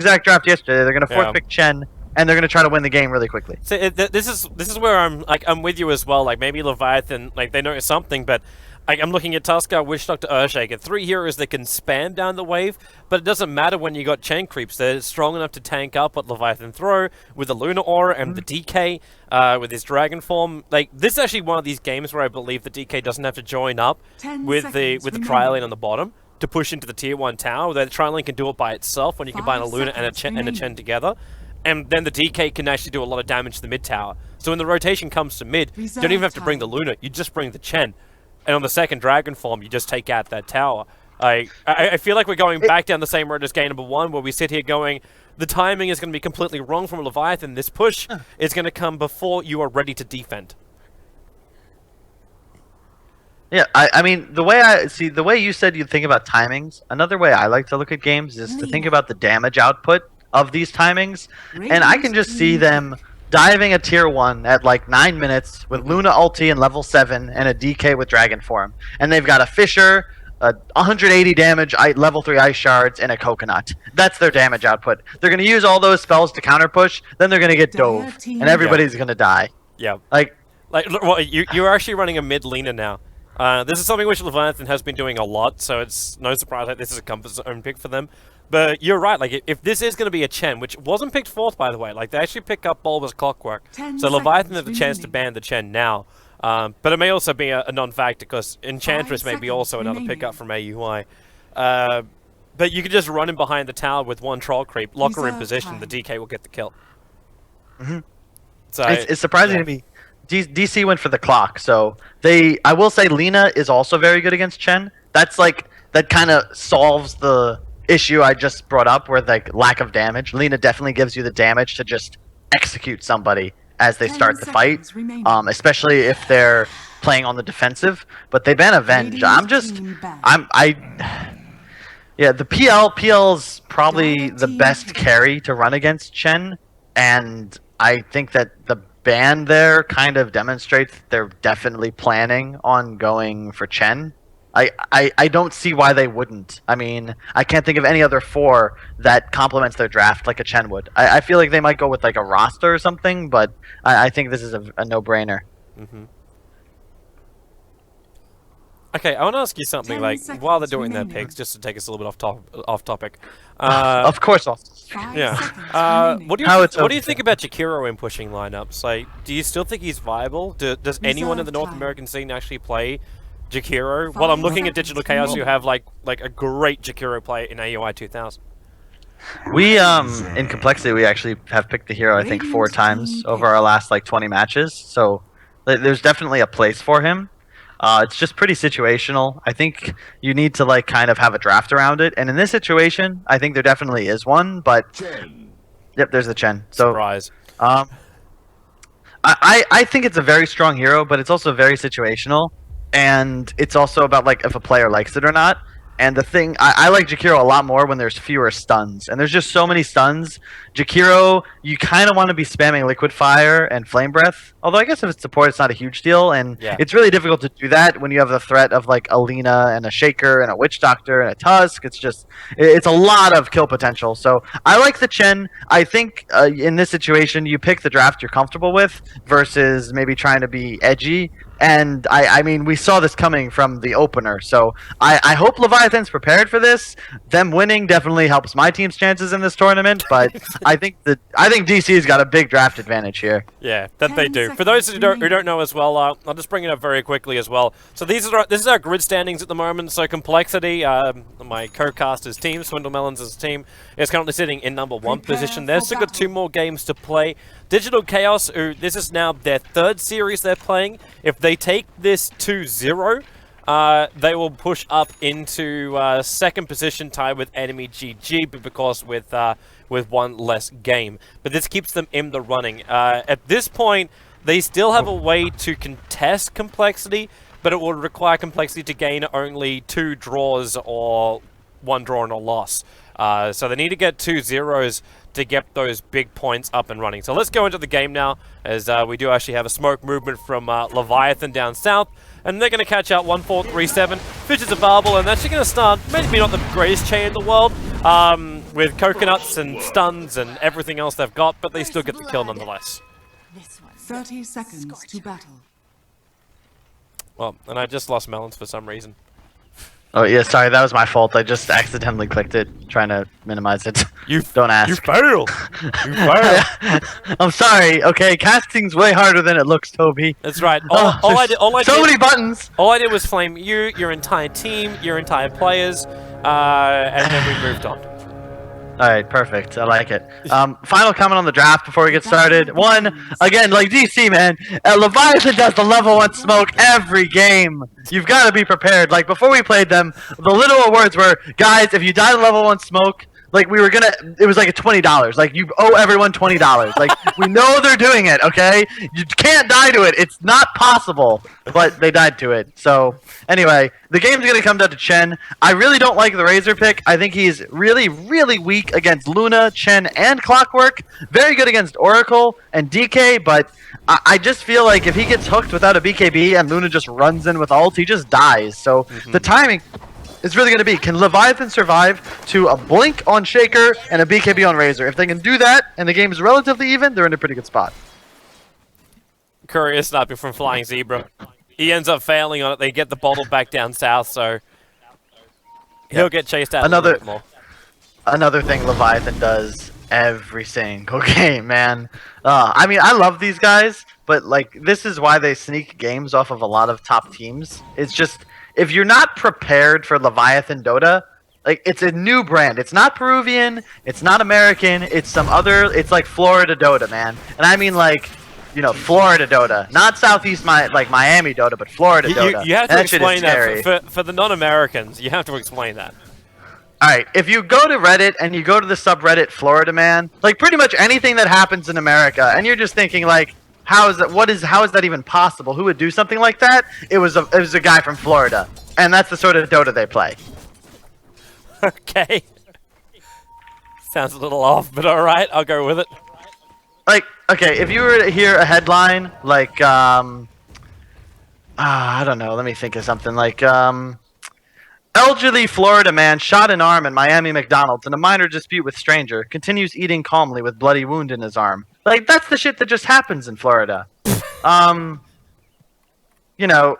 exact draft yesterday. They're going to fourth Yeah. pick Chen, and they're going to try to win the game really quickly. So this is where I'm with you as well. Like maybe Leviathan, like they notice something, but I'm looking at Tuskar, Witch Doctor, Earthshaker, 3 heroes that can spam down the wave, but it doesn't matter when you got Chen creeps. They're strong enough to tank up what Leviathan throw with the Lunar Aura and the DK with his Dragon form. Like this is actually one of these games where I believe the DK doesn't have to join up with the Tri-Lane on the bottom to push into the tier 1 tower. The Tri-Lane can do it by itself when you combine a Luna and a Chen together. And then the DK can actually do a lot of damage to the mid tower. So when the rotation comes to mid, you don't even have to bring the Luna, you just bring the Chen. And on the second Dragon form, you just take out that tower. I feel like we're going back down the same road as game number 1, where we sit here going, the timing is going to be completely wrong from Leviathan. This push is going to come before you are ready to defend. Yeah, I mean, the way you said you'd think about timings, another way I like to look at games is to think about the damage output of these timings, and I can just see them diving a tier 1 at like 9 minutes with Luna ulti and level 7 and a DK with Dragon form, and they've got a Fissure, 180 damage, level 3 ice shards, and a coconut. That's their damage output. They're going to use all those spells to counter push, then they're going to get dove, and everybody's going to die. Yeah. Like well, you're actually running a mid Lina now. This is something which Leviathan has been doing a lot, so it's no surprise that this is a comfort zone pick for them. But you're right, like, if this is going to be a Chen, which wasn't picked 4th, by the way, like, they actually pick up Bulba's Clockwork. So Leviathan has the chance to ban the Chen now. But it may also be a non-factor, because Enchantress may be also another pickup from AUI. But you could just run him behind the tower with 1 Troll Creep, lock her in position, the DK will get the kill. So it's surprising to me. DC went for the clock, so I will say Lina is also very good against Chen. That's like, that kind of solves the issue I just brought up, where like lack of damage. Lina definitely gives you the damage to just execute somebody as they start the fight, especially if they're playing on the defensive. But they ban Avenge. Yeah, the PL's probably the best carry to run against Chen, and I think that the ban there kind of demonstrates that they're definitely planning on going for Chen. I don't see why they wouldn't. I mean, I can't think of any other 4 that complements their draft like a Chen would. I feel like they might go with like a roster or something, but I think this is a no-brainer. Okay, I want to ask you something, like, while they're doing their picks, just to take us a little bit off topic. Of course. Yeah. What do you think about Jakiro in pushing lineups? Like, do you still think he's viable? Does anyone in the North American scene actually play Jakiro? Well, I'm looking at Digital Chaos, you have like a great Jakiro play in AUI 2000. We in Complexity we actually have picked the hero I think 4 times over our last like 20 matches. So there's definitely a place for him. It's just pretty situational. I think you need to like kind of have a draft around it, and in this situation, I think there definitely is one. But yep, there's the Chen. So surprise. I think it's a very strong hero, but it's also very situational. And it's also about like if a player likes it or not. And the thing, I like Jakiro a lot more when there's fewer stuns. And there's just so many stuns. Jakiro, you kind of want to be spamming Liquid Fire and Flame Breath. Although I guess if it's support, it's not a huge deal. And it's really difficult to do that when you have the threat of like a Lina and a Shaker and a Witch Doctor and a Tusk. It's a lot of kill potential. So I like the Chen. I think in this situation, you pick the draft you're comfortable with versus maybe trying to be edgy. And I mean, we saw this coming from the opener, so I hope Leviathan's prepared for this. Them winning definitely helps my team's chances in this tournament, but I think DC's got a big draft advantage here. Yeah, that they do. For those who don't know as well, I'll just bring it up very quickly as well. So this is our grid standings at the moment. So Complexity, my co-caster's team, Swindle Melons' team, is currently sitting in number 1 position. They've still got 2 more games to play. Digital Chaos, this is now their 3rd series they're playing. If they take this 2-0, they will push up into 2nd position, tied with Enemy GG, but because with 1 less game. But this keeps them in the running. At this point, they still have a way to contest Complexity, but it will require Complexity to gain only 2 draws or 1 draw and a loss. So they need to get 2 zeros to get those big points up and running. So let's go into the game now, as we do actually have a smoke movement from Leviathan down south, and they're going to catch out 1-4-3-7. Fish is available, and that's actually going to start, maybe not the greatest chain in the world. with coconuts and stuns and everything else they've got, but they still get the kill nonetheless. 30 seconds to battle. Well, and I just lost melons for some reason. Oh yeah, sorry, that was my fault. I just accidentally clicked it, trying to minimize it. You don't ask. You failed. You failed. I'm sorry. Okay, casting's way harder than it looks, Toby. That's right. All I did, So many buttons. All I did was flame you, your entire team, your entire players, and then we moved on. All right, perfect. I like it. Final comment on the draft before we get started. One, again, like DC, man, Leviathan does the level 1 smoke every game. You've got to be prepared. Like, before we played them, the literal words were, guys, if you die to level 1 smoke, like, it was like a $20. Like, you owe everyone $20. Like, we know they're doing it, okay? You can't die to it. It's not possible. But they died to it. So, anyway, the game's going to come down to Chen. I really don't like the Razor pick. I think he's really, really weak against Luna, Chen, and Clockwork. Very good against Oracle and DK, but I just feel like if he gets hooked without a BKB and Luna just runs in with ult, he just dies. So, the timing... It's really going to be, can Leviathan survive to a blink on Shaker and a BKB on Razor? If they can do that, and the game is relatively even, they're in a pretty good spot. Courier is sniping from Flying Zebra. He ends up failing on it. They get the bottle back down south, so he'll get chased out a little bit more. Another thing Leviathan does every single game, man. I mean, I love these guys, but like this is why they sneak games off of a lot of top teams. It's just... If you're not prepared for Leviathan Dota, like, it's a new brand. It's not Peruvian, it's not American, it's some other, it's like Florida Dota, man. And I mean, like, you know, Florida Dota. Not Southeast, like Miami Dota, but Florida Dota. You have to explain that. For the non-Americans, you have to explain that. Alright, if you go to Reddit and you go to the subreddit Florida Man, like, pretty much anything that happens in America, and you're just thinking, like, how is that even possible? Who would do something like that? It was a guy from Florida, and that's the sort of Dota they play. Okay. Sounds a little off, but all right, I'll go with it. Like, okay, if you were to hear a headline like, I don't know. Let me think of something like, elderly Florida man shot an arm in Miami McDonald's in a minor dispute with stranger. Continues eating calmly with bloody wound in his arm. Like, that's the shit that just happens in Florida. You know,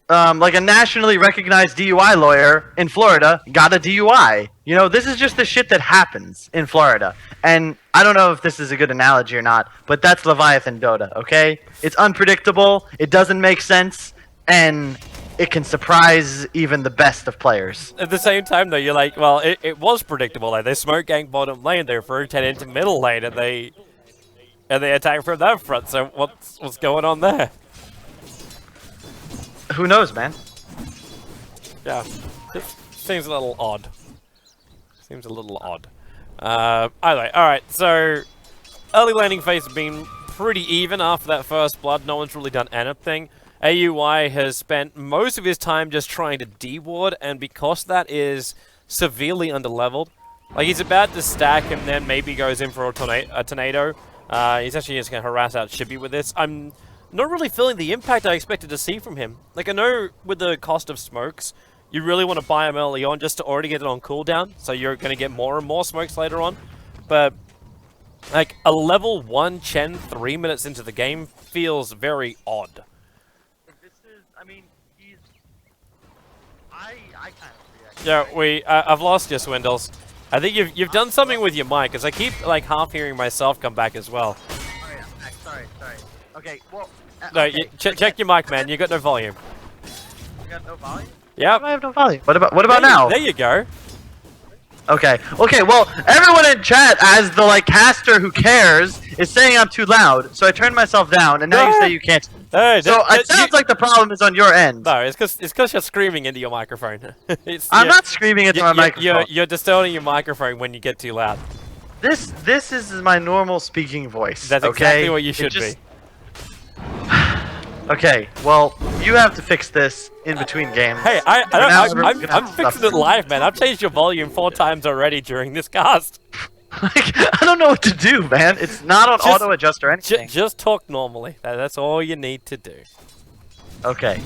like a nationally recognized DUI lawyer in Florida got a DUI. You know, this is just the shit that happens in Florida. And I don't know if this is a good analogy or not, but that's Leviathan Dota, okay? It's unpredictable, it doesn't make sense, and it can surprise even the best of players. At the same time, though, you're like, well, it was predictable. Like, they smoke gang bottom lane, they rotate into middle lane, and they attack from that front. So what's going on there? Who knows, man? Yeah, it seems a little odd. Seems a little odd. Anyway, all right. So early laning phase has been pretty even after that first blood. No one's really done anything. AUI has spent most of his time just trying to D-ward, and because that is severely underleveled, like, he's about to stack and then maybe goes in for a tornado. He's actually just going to harass out Chibi with this. I'm not really feeling the impact I expected to see from him. Like, I know with the cost of smokes, you really want to buy him early on just to already get it on cooldown, so you're going to get more and more smokes later on. But, like, a level 1 Chen 3 minutes into the game feels very odd. I mean, I kind of Yeah, I've lost you, Swindles. I think you've done something with your mic, because I keep, like, half hearing myself come back as well. Oh yeah, sorry. Okay, well... No, okay. check your mic, man. You got no volume. You got no volume? Yep. I have no volume. What about now? There you go. Okay, well, everyone in chat, as the, like, caster who cares, is saying I'm too loud, so I turned myself down, and now you say you can't... Hey, so it sounds like the problem is on your end. No, it's because you're screaming into your microphone. I'm not screaming into my microphone. You're distorting your microphone when you get too loud. This is my normal speaking voice. That's exactly what you should be. Okay, well, you have to fix this in between games. Hey, I'm fixing it live, man. I've changed your volume 4 times already during this cast. Like, I don't know what to do, man. It's not on auto adjust or anything. Just talk normally. That's all you need to do. Okay.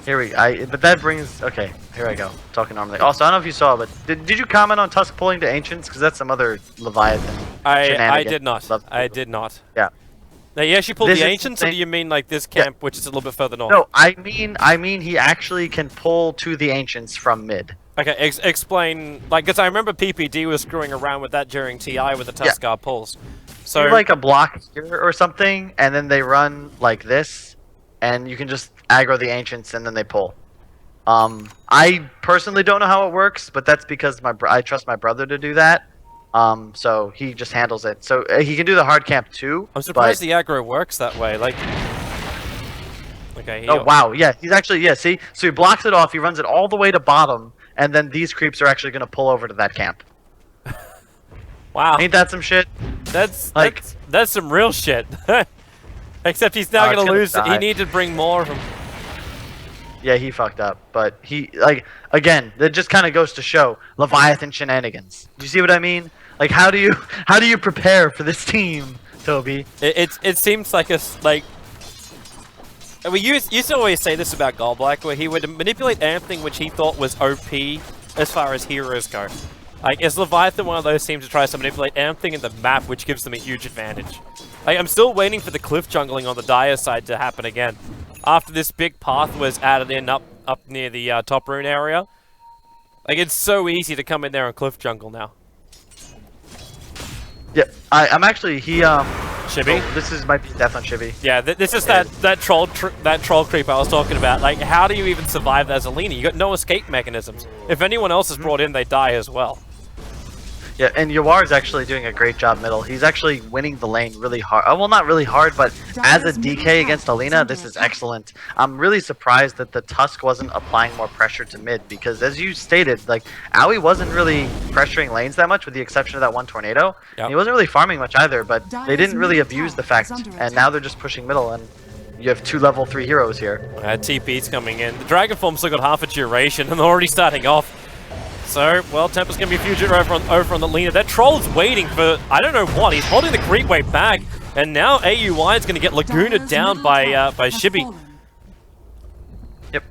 But that brings. Okay, here I go. Talking normally. Also, I don't know if you saw, but did you comment on Tusk pulling to Ancients? Because that's some other Leviathan. I did not. I did not. Yeah. Now, he actually pulled This the is the Ancients, or do thing- you mean like this camp, which is a little bit further north? No, I mean he actually can pull to the Ancients from mid. Okay, explain, like, because I remember PPD was screwing around with that during TI with the Tuskar pulls. So, Do like a block here or something, and then they run like this, and you can just aggro the Ancients, and then they pull. I personally don't know how it works, but that's because I trust my brother to do that. So he just handles it. So he can do the hard camp too. I'm surprised the aggro works that way. Like, okay. Oh wow, yeah, he's actually see. So he blocks it off. He runs it all the way to bottom, and then these creeps are actually going to pull over to that camp. Wow. Ain't that some shit? That's like that's some real shit. Except he's now going to lose. He needs to bring more from. Yeah, he fucked up, but he again. That just kind of goes to show Leviathan shenanigans. Do you see what I mean? Like, how do you prepare for this team, Toby? It seems like we used to always say this about Goldblack, where he would manipulate anything which he thought was OP as far as heroes go. Like, is Leviathan one of those teams to try to manipulate anything in the map which gives them a huge advantage? Like, I'm still waiting for the cliff jungling on the Dire side to happen again. After this big path was added in up near the top rune area. Like, it's so easy to come in there and cliff jungle now. Yeah, I'm actually Chibi? Oh, this might be death on Chibi. Yeah, this is that troll creep I was talking about. Like, how do you even survive as a Lina? You got no escape mechanisms. If anyone else is brought in, they die as well. Yeah, and Yawar's actually doing a great job middle. He's actually winning the lane really hard. Oh, well, not really hard, but as a DK against Alina, this is excellent. I'm really surprised that the Tusk wasn't applying more pressure to mid, because as you stated, like, AoE wasn't really pressuring lanes that much, with the exception of that one tornado. Yep. He wasn't really farming much either, but they didn't really abuse the fact, and now they're just pushing middle, and you have 2 level 3 heroes here. TP's coming in. The Dragon Form's still got half a duration, and they're already starting off. So, well, Tempest's going to be a fugitive over on the Lina. That Troll's waiting for, I don't know what. He's holding the creep wave back, and now AUI is going to get Lagooned down by Shibi. Yep.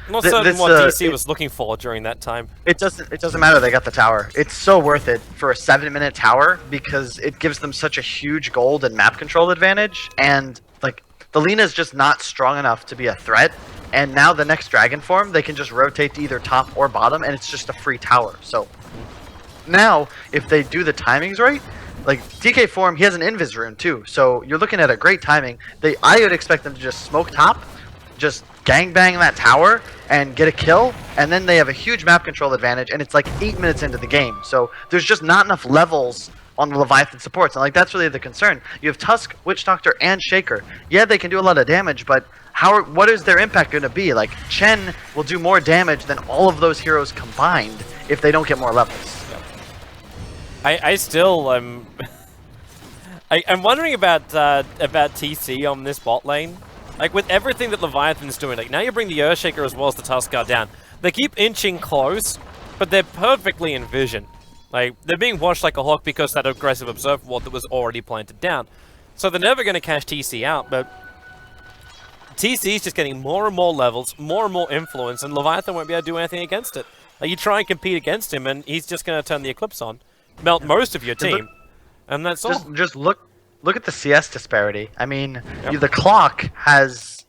I'm not certain what DC was looking for during that time. It doesn't matter. They got the tower. It's so worth it for a 7-minute tower, because it gives them such a huge gold and map control advantage. And like, the Lina is just not strong enough to be a threat. And now the next dragon form, they can just rotate to either top or bottom, and it's just a free tower. So now, if they do the timings right, like DK form, he has an invis rune too. So you're looking at a great timing. I would expect them to just smoke top, just gangbang that tower, and get a kill. And then they have a huge map control advantage, and it's like 8 minutes into the game. So there's just not enough levels on the Leviathan supports. And like, that's really the concern. You have Tusk, Witch Doctor, and Shaker. Yeah, they can do a lot of damage, but what is their impact going to be? Like, Chen will do more damage than all of those heroes combined if they don't get more levels. I still I'm wondering about TC on this bot lane. Like, with everything that Leviathan's doing, like, now you bring the Earthshaker as well as the Tuskar down. They keep inching close, but they're perfectly in vision. Like, they're being watched like a hawk because that aggressive Observer Ward that was already planted down. So they're never going to cash TC out, but TC is just getting more and more levels, more and more influence, and Leviathan won't be able to do anything against it. Like, you try and compete against him, and he's just going to turn the Eclipse on, melt most of your team, and that's all. Just look at the CS disparity. I mean, the clock has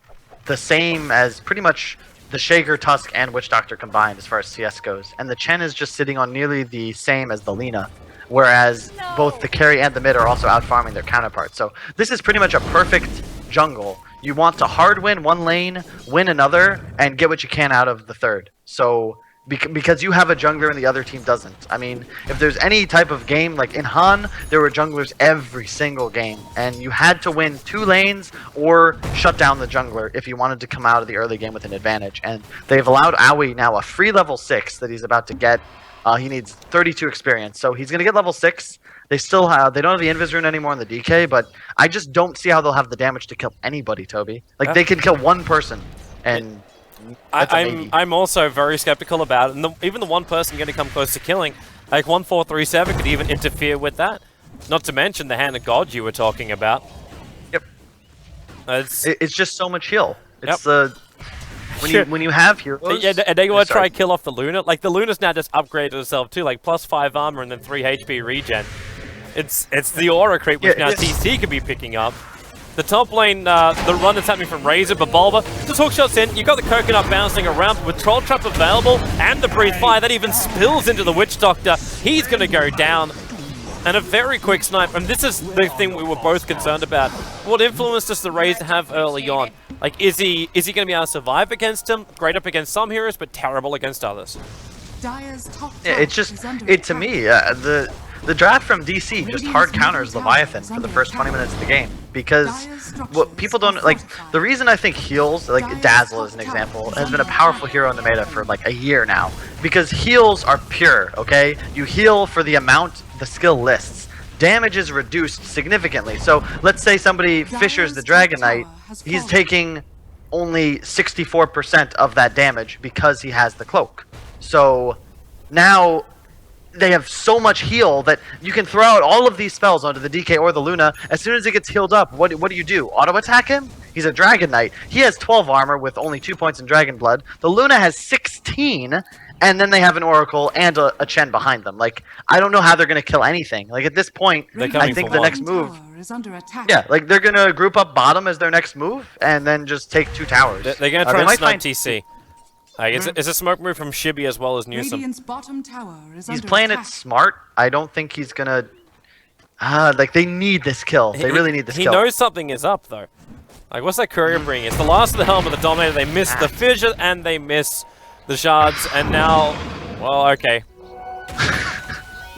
the same as pretty much the Shaker, Tusk, and Witch Doctor combined as far as CS goes, and the Chen is just sitting on nearly the same as the Lina. Whereas both the carry and the mid are also out-farming their counterparts. So this is pretty much a perfect jungle. You want to hard win one lane, win another, and get what you can out of the third. So because you have a jungler and the other team doesn't. I mean, if there's any type of game, like in Han, there were junglers every single game. And you had to win 2 lanes or shut down the jungler if you wanted to come out of the early game with an advantage. And they've allowed Aoi now a free level 6 that he's about to get. He needs 32 experience, so he's going to get level 6. They don't have the Invis rune anymore in the DK, but I just don't see how they'll have the damage to kill anybody, Toby. Like, they can kill one person, and I'm also very skeptical about it. And even the one person going to come close to killing, like 1437 could even interfere with that. Not to mention the Hand of God you were talking about. Yep. It's just so much heal. It's when you have heroes, yeah, and they want to try sorry. and kill off the Luna. Like the Luna's now just upgraded herself too, like +5 armor and then 3 HP regen. It's the aura creep which now TC could be picking up. The top lane, the run that's happening from Razor, but Bulba just hook shots in. You got the coconut bouncing around with Troll Trap available and the Breathe Fire that even spills into the Witch Doctor. He's going to go down. And a very quick snipe, and this is the thing we were both concerned about. What influence does the Razor have early on? Like, is he going to be able to survive against him? Great up against some heroes, but terrible against others. Dire's top Yeah, it's just to me the draft from DC just hard counters Leviathan for the first 20 minutes of the game because what people don't like. The reason I think heals, like Dazzle as an example, has been a powerful hero in the meta for like a year now because heals are pure. Okay, you heal for the amount the skill lists. Damage is reduced significantly. So let's say somebody fishers the Dragon Knight, he's taking only 64% of that damage because he has the cloak. So now they have so much heal that you can throw out all of these spells onto the DK or the Luna. As soon as it gets healed up, what do you do? Auto attack him? He's a Dragon Knight. He has 12 armor with only 2 points in Dragon Blood. The Luna has 16, and then they have an Oracle and a Chen behind them. Like, I don't know how they're going to kill anything. Like, at this point, I think the next move... Yeah, like, they're going to group up bottom as their next move, and then just take 2 towers. They're going to try and snipe TC. It's a smoke move from Shibby as well as Newsom. Bottom tower is he's playing it smart. I don't think he's gonna... like, they need this kill. They really need this kill. He knows something is up, though. Like, what's that courier bringing? It's the last of the Helm of the Dominator. They miss the Fissure, and they miss the Shards, and now... Well, okay.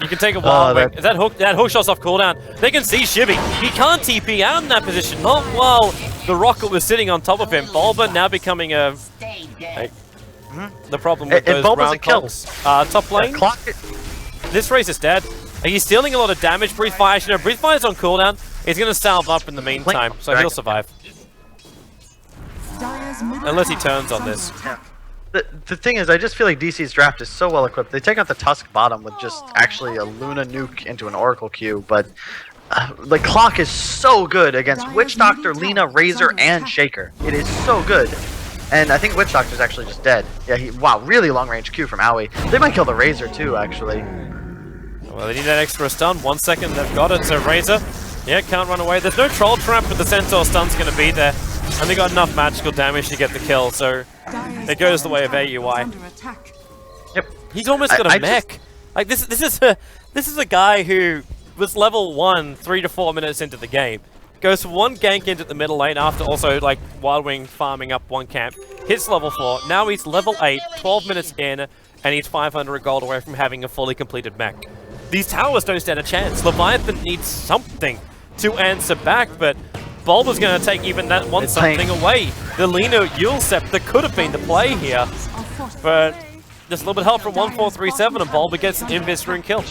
You can take a wild wing. That hook shot's off cooldown. They can see Shibby. He can't TP out in that position. Not while the rocket was sitting on top of him. Bulba now becoming a... The problem with those round clocks. Top lane. This race is dead. He's stealing a lot of damage. Breathe Fire. You know, Breathe Fire's on cooldown. He's going to salve up in the meantime, so he'll survive. Unless he turns on this. Yeah. The thing is, I just feel like DC's draft is so well equipped. They take out the Tusk bottom with just actually a Luna nuke into an Oracle queue, but the clock is so good against Witch Doctor, Lina, Razor, and Shaker. It is so good. And I think Witch Doctor's actually just dead. Yeah, wow, really long range Q from Aoi. They might kill the Razor too, actually. Well, they need that extra stun. 1 second, they've got it. So Razor, yeah, can't run away. There's no Troll Trap, but the Centaur stun's going to be there. And they got enough magical damage to get the kill, so it goes the way of AUI. Yep. He's almost got a mech. Like this is a guy who was level 1 3 to 4 minutes into the game. Goes for 1 gank into the middle lane after also like Wild Wing farming up 1 camp. Hits level 4. Now he's level 8, 12 minutes in, and he's 500 gold away from having a fully completed mech. These towers don't stand a chance. Leviathan needs something to answer back, but Bulba's going to take even that one something away. The Lina Yule Scepter could have been the play here, but just a little bit of help from 1437 and Bulba gets an Invis rune kill.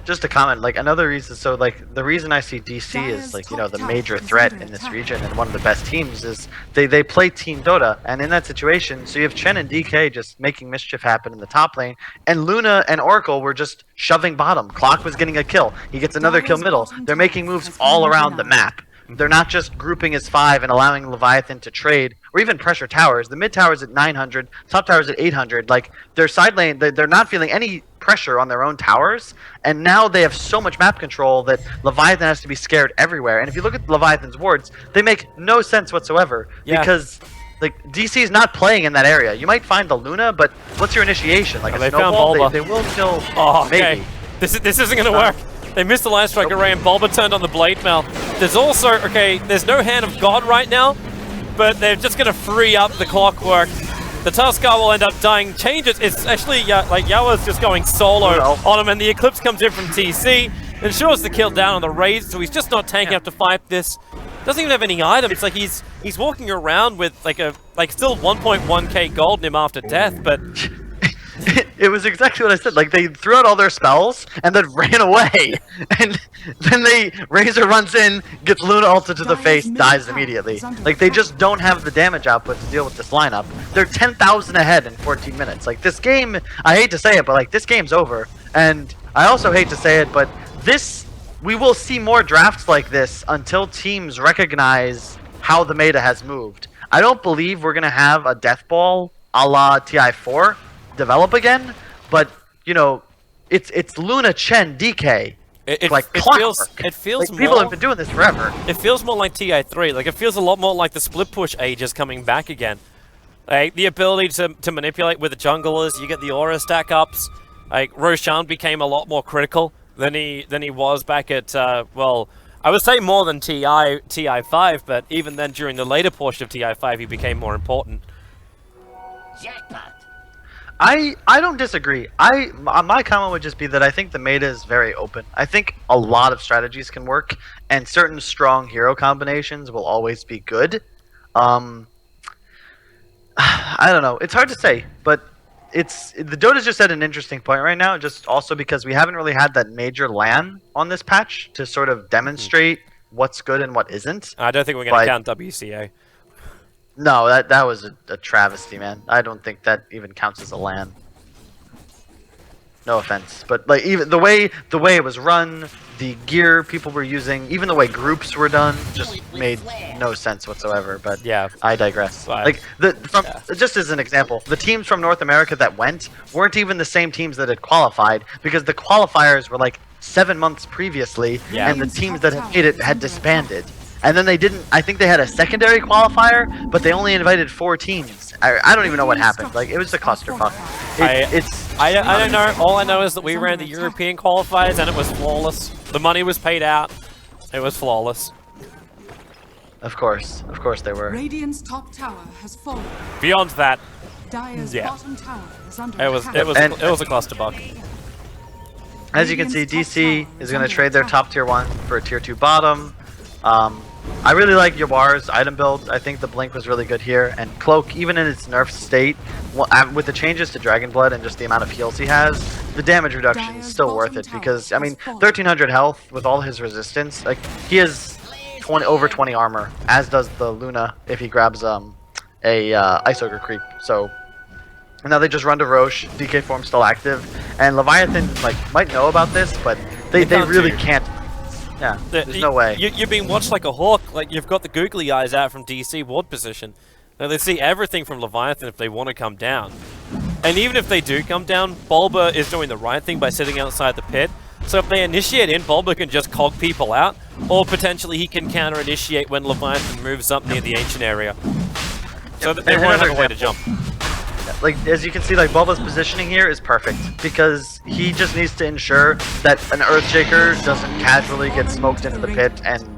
Just a comment, like another reason, so like the reason I see DC as like, you know, the major threat in this region and one of the best teams is they play Team Dota, and in that situation, so you have Chen and DK just making mischief happen in the top lane, and Luna and Oracle were just shoving bottom. Clock was getting a kill, he gets another kill middle. They're making moves all around the map. They're not just grouping as 5 and allowing Leviathan to trade or even pressure towers. The mid tower's at 900, top tower's at 800. Like, their side lane, they're not feeling any pressure on their own towers, and now they have so much map control that Leviathan has to be scared everywhere. And if you look at Leviathan's wards, they make no sense whatsoever because like DC is not playing in that area. You might find the Luna, but what's your initiation? Like a snowball, they will kill. Oh, okay. Maybe. This isn't going to work. They missed the Line Strike array and Bulba turned on the Blade Mail. There's also, okay, there's no Hand of God right now, but they're just going to free up the Clockwork. The Tuskar will end up dying. Changes. It's actually, like, Yawa's just going solo on him, and the Eclipse comes in from TC. Ensures the kill down on the Raid, so he's just not tanking up to fight this. Doesn't even have any items. It's like he's walking around with, like still 1.1k gold in him after death, but... It was exactly what I said. Like, they threw out all their spells and then ran away. And then Razor runs in, gets Luna ulted to the face, dies immediately. Like, they just don't have the damage output to deal with this lineup. They're 10,000 ahead in 14 minutes. Like, this game, I hate to say it, but like, this game's over. And I also hate to say it, but we will see more drafts like this until teams recognize how the meta has moved. I don't believe we're gonna have a death ball a la TI4 develop again, but you know, it's Luna, Chen, DK. It Clockwork. feels Like, people more. have been doing this forever. It feels more like TI3. Like it feels a lot more like the split push age is coming back again. Like the ability to manipulate with the junglers, you get the aura stack ups. Like Roshan became a lot more critical than he was back at well, I would say more than TI5, but even then during the later portion of TI5 he became more important. Jackpot. I don't disagree. My comment would just be that I think the meta is very open. I think a lot of strategies can work, and certain strong hero combinations will always be good. I don't know. It's hard to say, but the Dota's just at an interesting point right now. Just also because we haven't really had that major LAN on this patch to sort of demonstrate what's good and what isn't. I don't think we're going to count WCA. No, that was a travesty, man. I don't think that even counts as a LAN. No offense, but like even the way it was run, the gear people were using, even the way groups were done, just made no sense whatsoever. But yeah, I digress. But, Like just as an example, the teams from North America that went weren't even the same teams that had qualified because the qualifiers were like 7 months previously, and the teams that had made it had disbanded. And then they didn't. I think they had a secondary qualifier, but they only invited 4 teams. I don't even know what happened. Like it was a clusterfuck. I don't know. All I know is that we ran the European qualifiers and it was flawless. The money was paid out. It was flawless. Of course they were. Radiant's top tower has fallen. Beyond that, Dire's yeah, bottom tower is under it was attack. it was a clusterfuck. As you can see, DC is going to trade their top tier 1 for a tier 2 bottom. I really like Yawar's item build. I think the Blink was really good here, and Cloak, even in its nerfed state, with the changes to Dragon Blood and just the amount of heals he has, the damage reduction is still worth it because, I mean, 1300 health with all his resistance, like, he has over 20 armor, as does the Luna if he grabs a Ice Ogre creep. So now they just run to Roche, DK form still active, and Leviathan might know about this, but they really can't. Yeah, there's no way. You're being watched like a hawk. Like you've got the googly eyes out from DC ward position. Now they see everything from Leviathan if they want to come down. And even if they do come down, Bulba is doing the right thing by sitting outside the pit. So if they initiate in, Bulba can just cog people out, or potentially he can counter-initiate when Leviathan moves up near the ancient area. So that they won't have a way to jump. Like, as you can see, like, Bulba's positioning here is perfect because he just needs to ensure that an Earthshaker doesn't casually get smoked into the pit and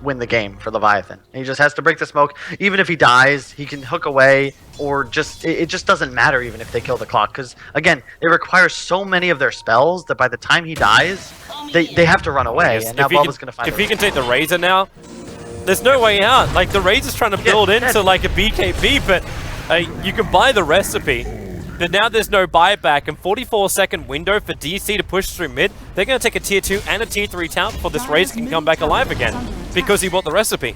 win the game for Leviathan. He just has to break the smoke. Even if he dies, he can hook away, or just it just doesn't matter even if they kill the clock because, again, it requires so many of their spells that by the time he dies, they have to run away, and now Bulba's going to find If he can take the Razor now, there's no way out. Like, the Razor's trying to build into, like, a BKB, but you can buy the recipe, but now there's no buyback, and 44-second window for DC to push through mid. They're going to take a tier 2 and a tier 3 town before this Razor can come back alive again, because he bought the recipe.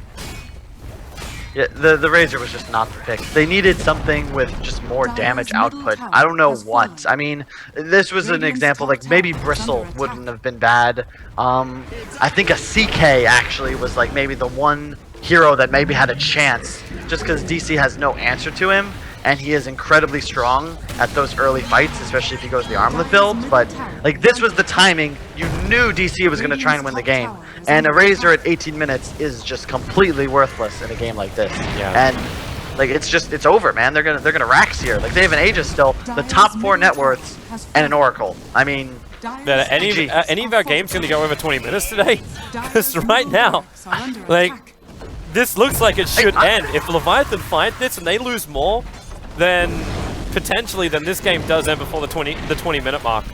Yeah, the Razor was just not the pick. They needed something with just more damage output. I don't know what. I mean, this was an example, like, maybe Bristle wouldn't have been bad. I think a CK actually was, like, maybe the one hero that maybe had a chance, just because DC has no answer to him, and he is incredibly strong at those early fights, especially if he goes the armlet build. But like, this was the timing. You knew DC was going to try and win the game, and a Razor at 18 minutes is just completely worthless in a game like this. Yeah. And like, it's over, man. They're gonna Rax here. Like, they have an Aegis still, the top 4 net worths, and an Oracle. I mean, any of our games going to go over 20 minutes today? Because right now, like, this looks like it should end. If Leviathan fight this and they lose more, then potentially this game does end before the 20-minute mark.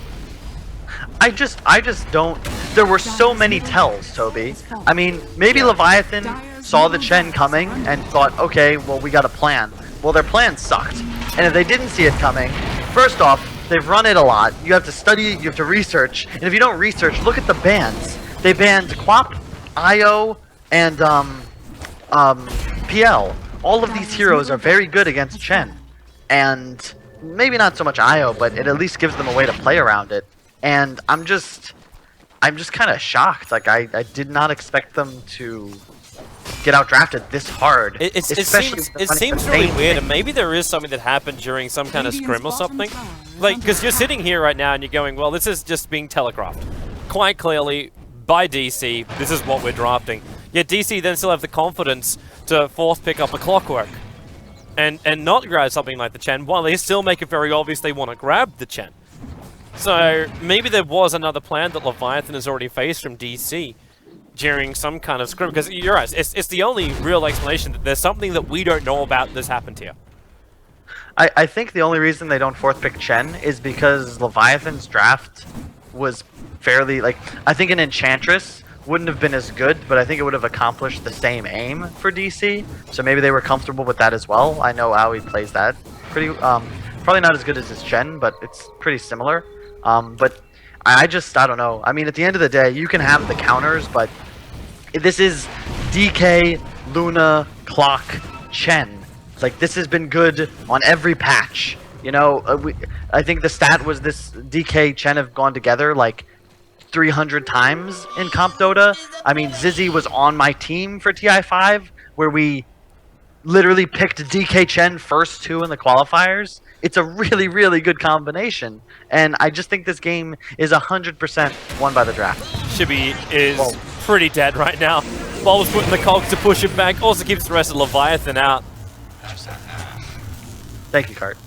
I just don't. There were so many tells, Toby. I mean, maybe Leviathan saw the Chen coming and thought, okay, well, we got a plan. Well, their plan sucked. And if they didn't see it coming, first off, they've run it a lot. You have to study, you have to research. And if you don't research, look at the bans. They banned Quap, Io, and PL. All of these heroes are very good against Chen. And maybe not so much Io, but it at least gives them a way to play around it. And I'm just kind of shocked. Like, I did not expect them to get out drafted this hard. It especially seems, when it running seems the really same weird, thing. and maybe there is something that happened during some kind of Radiant's scrim or bottom something. tower is Like, under because you're attack. sitting here right now and you're going, well, this is just being telegraphed. Quite clearly, by DC, this is what we're drafting. Yet DC then still have the confidence to force pick up a Clockwork. And not grab something like the Chen, while they still make it very obvious they want to grab the Chen. So, maybe there was another plan that Leviathan has already faced from DC during some kind of scrim, because you're right, it's the only real explanation that there's something that we don't know about that's happened here. I think the only reason they don't fourth pick Chen is because Leviathan's draft was fairly, like, I think an Enchantress wouldn't have been as good, but I think it would have accomplished the same aim for DC, so maybe they were comfortable with that as well. I know how he plays that pretty, probably not as good as his Chen, but it's pretty similar. But I don't know. I mean, at the end of the day, you can have the counters, but this is DK, Luna, Clock, Chen. Like, this has been good on every patch. You know, I think the stat was this DK, Chen have gone together, like, 300 times in Comp Dota. I mean, Zizzy was on my team for TI5, where we literally picked DK Chen first 2 in the qualifiers. It's a really, really good combination, and I just think this game is 100% won by the draft. Shibby is Whoa. pretty dead right now. Bulb's putting the cogs to push him back, also keeps the rest of Leviathan out. Thank you, Cart.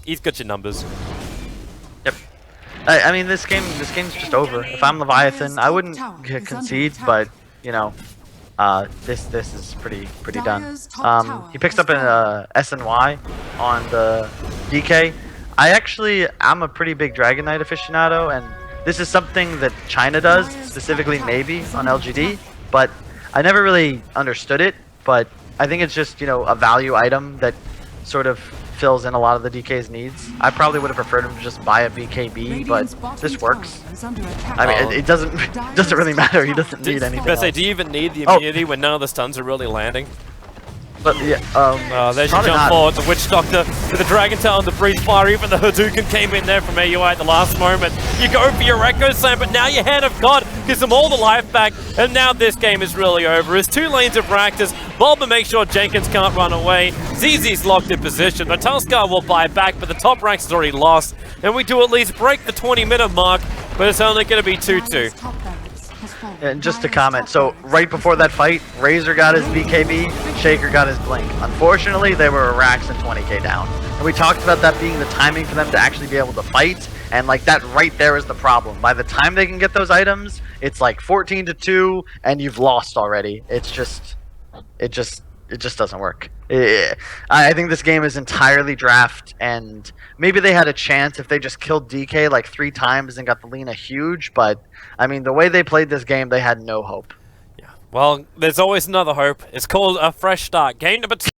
He's got your numbers. Yep. I mean, this game's just over. If I'm Leviathan, I wouldn't concede, but you know, this is pretty done. He picks up an SNY on the DK. I'm a pretty big Dragon Knight aficionado, and this is something that China does, specifically maybe on LGD, but I never really understood it. But I think it's just, you know, a value item that sort of fills in a lot of the DK's needs. I probably would have preferred him to just buy a BKB, but this works. I mean, it doesn't really matter. He doesn't need anything But say, else. do you even need the immunity when none of the stuns are really landing? But yeah, There's your probably jump not. forward. The Witch Doctor with the Dragon Tail and the Breeze Fire. Even the Hadouken came in there from AUI at the last moment. You go for your Echo Slam, but now your Hand of God gives them all the life back. And now this game is really over. It's 2 lanes of Rakdos. Bulba makes sure Jenkins can't run away. ZZ's locked in position. The Tuskar will buy back, but the top ranks is already lost. And we do at least break the 20-minute mark, but it's only going to be 2-2. And just to comment, so right before that fight, Razor got his BKB, Shaker got his Blink. Unfortunately, they were Rax and 20k down. And we talked about that being the timing for them to actually be able to fight, and like that right there is the problem. By the time they can get those items, it's like 14-2, and you've lost already. It just doesn't work. I think this game is entirely draft, and maybe they had a chance if they just killed DK like 3 times and got the Lina huge, but I mean, the way they played this game, they had no hope. Well, there's always another hope. It's called a fresh start. Game number 2.